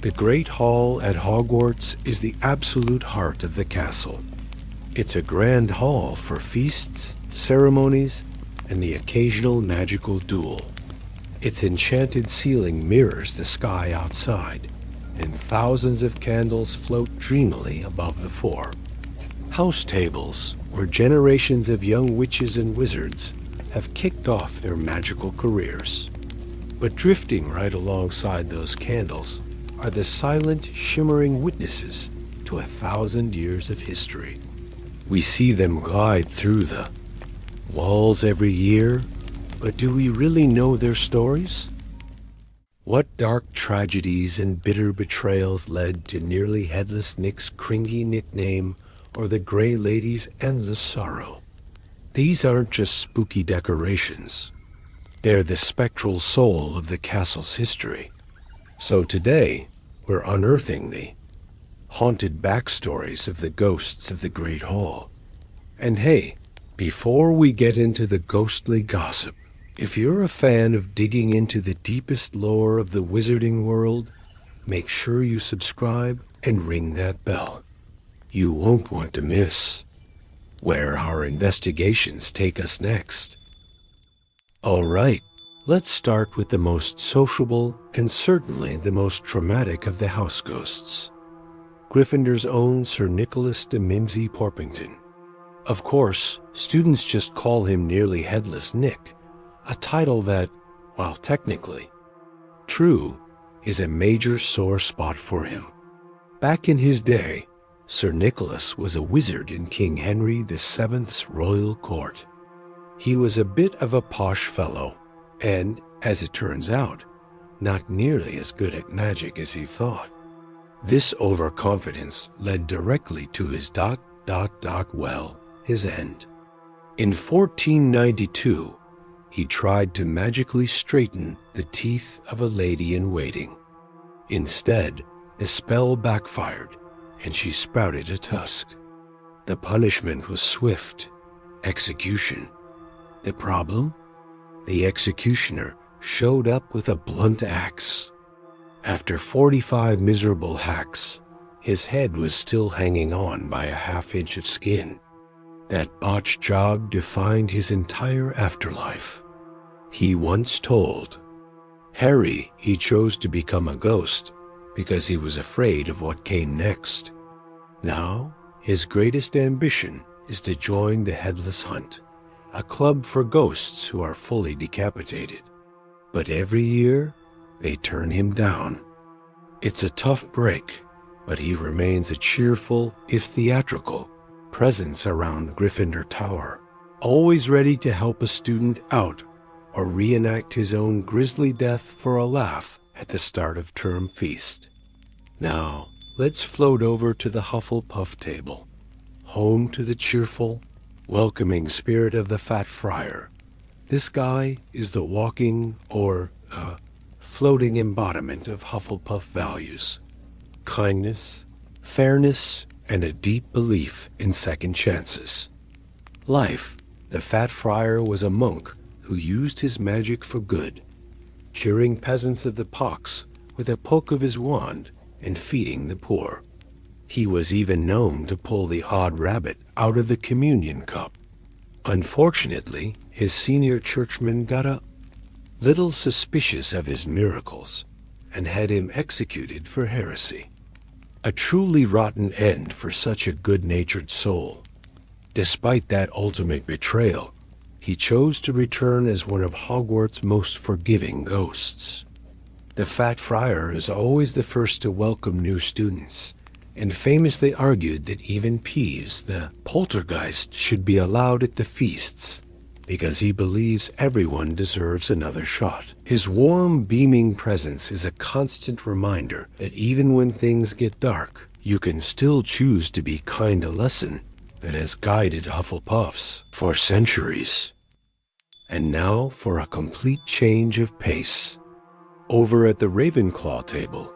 The Great Hall at Hogwarts is the absolute heart of the castle. It's a grand hall for feasts, ceremonies, and the occasional magical duel. Its enchanted ceiling mirrors the sky outside, and thousands of candles float dreamily above the floor. House tables, where generations of young witches and wizards have kicked off their magical careers. But drifting right alongside those candles are the silent, shimmering witnesses to 1,000 years of history. We see them glide through the walls every year, but do we really know their stories? What dark tragedies and bitter betrayals led to Nearly Headless Nick's cringy nickname or the Grey Lady's endless sorrow? These aren't just spooky decorations. They're the spectral soul of the castle's history. So today, we're unearthing the haunted backstories of the ghosts of the Great Hall. And hey, before we get into the ghostly gossip, if you're a fan of digging into the deepest lore of the wizarding world, make sure you subscribe and ring that bell. You won't want to miss where our investigations take us next. All right, let's start with the most sociable and certainly the most traumatic of the house ghosts, Gryffindor's own Sir Nicholas de Mimsy-Porpington. Of course, students just call him Nearly Headless Nick, a title that, while technically true, is a major sore spot for him. Back in his day, Sir Nicholas was a wizard in King Henry VII's royal court. He was a bit of a posh fellow, and, as it turns out, not nearly as good at magic as he thought. This overconfidence led directly to his his end. In 1492, he tried to magically straighten the teeth of a lady-in-waiting. Instead, the spell backfired, and she sprouted a tusk. The punishment was swift: execution. The problem? The executioner showed up with a blunt axe. After 45 miserable hacks, his head was still hanging on by a half-inch of skin. That botched job defined his entire afterlife. He once told Harry he chose to become a ghost because he was afraid of what came next. Now, his greatest ambition is to join the Headless Hunt, a club for ghosts who are fully decapitated. But every year, they turn him down. It's a tough break, but he remains a cheerful, if theatrical, presence around Gryffindor Tower, always ready to help a student out or reenact his own grisly death for a laugh at the start of term feast. Now, let's float over to the Hufflepuff table, home to the cheerful, welcoming spirit of the Fat Friar. This guy is the walking, or floating embodiment of Hufflepuff values: kindness, fairness, and a deep belief in second chances. Life, the Fat Friar was a monk who used his magic for good, curing peasants of the pox with a poke of his wand and feeding the poor. He was even known to pull the odd rabbit out of the communion cup. Unfortunately, his senior churchman got a little suspicious of his miracles and had him executed for heresy. A truly rotten end for such a good-natured soul. Despite that ultimate betrayal, he chose to return as one of Hogwarts' most forgiving ghosts. The Fat Friar is always the first to welcome new students, and famously argued that even Peeves, the poltergeist, should be allowed at the feasts, because he believes everyone deserves another shot. His warm, beaming presence is a constant reminder that even when things get dark, you can still choose to be kind. A lesson that has guided Hufflepuffs for centuries. And now for a complete change of pace. Over at the Ravenclaw table,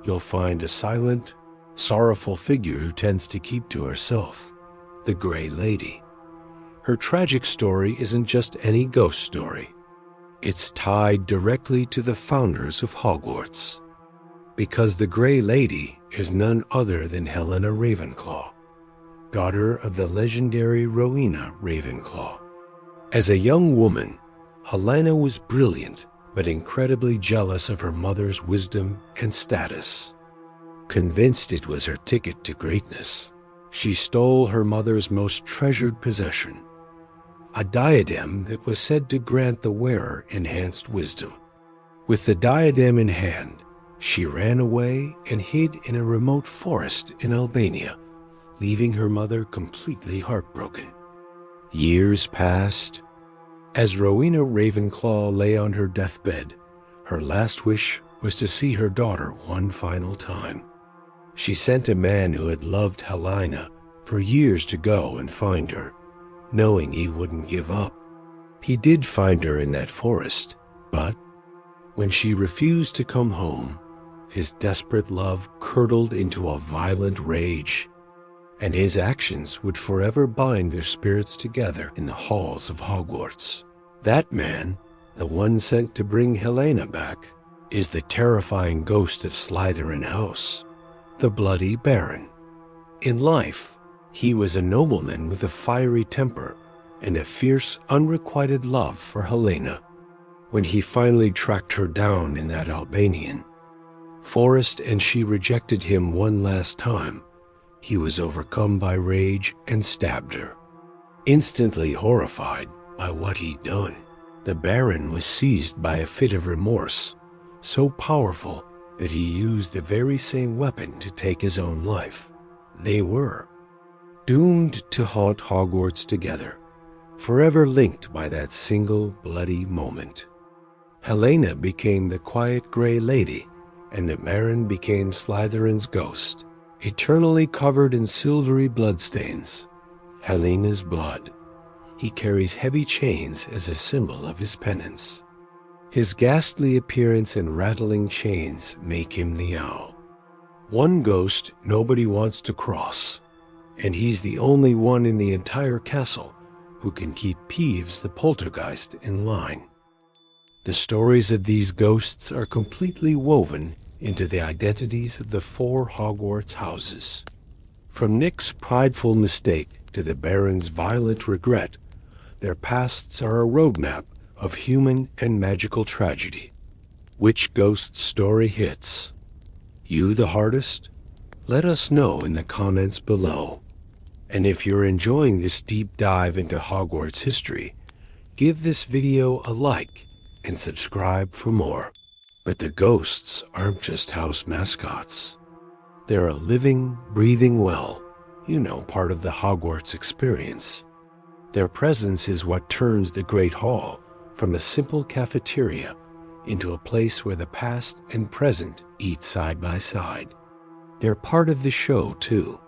you'll find a silent, sorrowful figure who tends to keep to herself, the Grey Lady. Her tragic story isn't just any ghost story. It's tied directly to the founders of Hogwarts. because the Grey Lady is none other than Helena Ravenclaw, daughter of the legendary Rowena Ravenclaw. As a young woman, Helena was brilliant but incredibly jealous of her mother's wisdom and status. Convinced it was her ticket to greatness, she stole her mother's most treasured possession, a diadem that was said to grant the wearer enhanced wisdom. With the diadem in hand, she ran away and hid in a remote forest in Albania, leaving her mother completely heartbroken. Years passed. As Rowena Ravenclaw lay on her deathbed, her last wish was to see her daughter one final time. She sent a man who had loved Helena for years to go and find her, knowing he wouldn't give up. He did find her in that forest, but when she refused to come home, his desperate love curdled into a violent rage, and his actions would forever bind their spirits together in the halls of Hogwarts. That man, the one sent to bring Helena back, is the terrifying ghost of Slytherin House, the Bloody Baron. In life, he was a nobleman with a fiery temper and a fierce, unrequited love for Helena. When he finally tracked her down in that Albanian forest and she rejected him one last time, he was overcome by rage and stabbed her. Instantly horrified by what he'd done, the Baron was seized by a fit of remorse, so powerful that he used the very same weapon to take his own life. They were doomed to haunt Hogwarts together, forever linked by that single bloody moment. Helena became the quiet Grey Lady, and the Baron became Slytherin's ghost, eternally covered in silvery bloodstains. Helena's blood. He carries heavy chains as a symbol of his penance. His ghastly appearance and rattling chains make him the Owl. One ghost nobody wants to cross, and he's the only one in the entire castle who can keep Peeves the Poltergeist in line. The stories of these ghosts are completely woven into the identities of the 4 Hogwarts houses. From Nick's prideful mistake to the Baron's violent regret, their pasts are a roadmap of human and magical tragedy. Which ghost story hits you the hardest? Let us know in the comments below. And if you're enjoying this deep dive into Hogwarts history, give this video a like and subscribe for more. But the ghosts aren't just house mascots. They're a living, breathing well, part of the Hogwarts experience. Their presence is what turns the Great Hall from a simple cafeteria into a place where the past and present eat side by side. They're part of the show, too.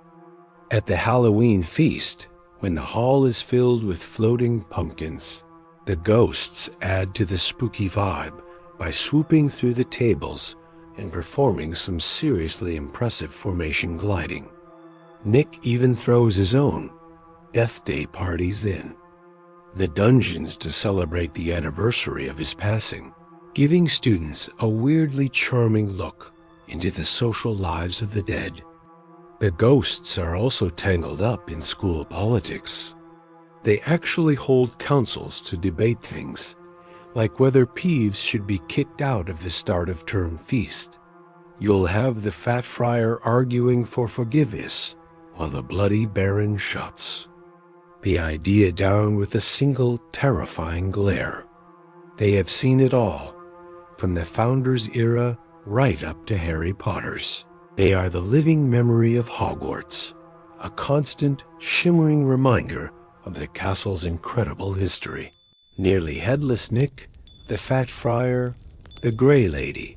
At the Halloween feast, when the hall is filled with floating pumpkins, the ghosts add to the spooky vibe by swooping through the tables and performing some seriously impressive formation gliding. Nick even throws his own Death Day parties in the dungeons to celebrate the anniversary of his passing, giving students a weirdly charming look into the social lives of the dead. The ghosts are also tangled up in school politics. They actually hold councils to debate things, like whether Peeves should be kicked out of the start-of-term feast. You'll have the Fat Friar arguing for forgiveness, while the Bloody Baron shuts the idea down with a single terrifying glare. They have seen it all, from the Founders' era right up to Harry Potter's. They are the living memory of Hogwarts, a constant, shimmering reminder of the castle's incredible history. Nearly Headless Nick, the Fat Friar, the Grey Lady,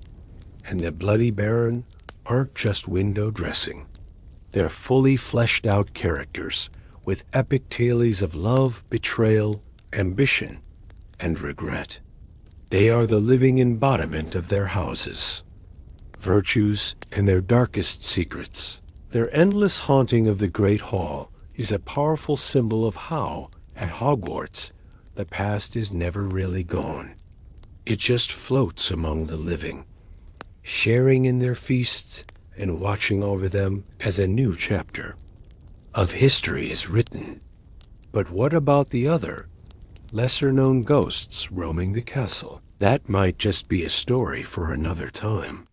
and the Bloody Baron aren't just window dressing. They're fully fleshed out characters with epic tales of love, betrayal, ambition, and regret. They are the living embodiment of their houses, virtues, and their darkest secrets. Their endless haunting of the Great Hall is a powerful symbol of how, at Hogwarts, the past is never really gone. It just floats among the living, sharing in their feasts and watching over them as a new chapter of history is written. But what about the other, lesser-known ghosts roaming the castle? That might just be a story for another time.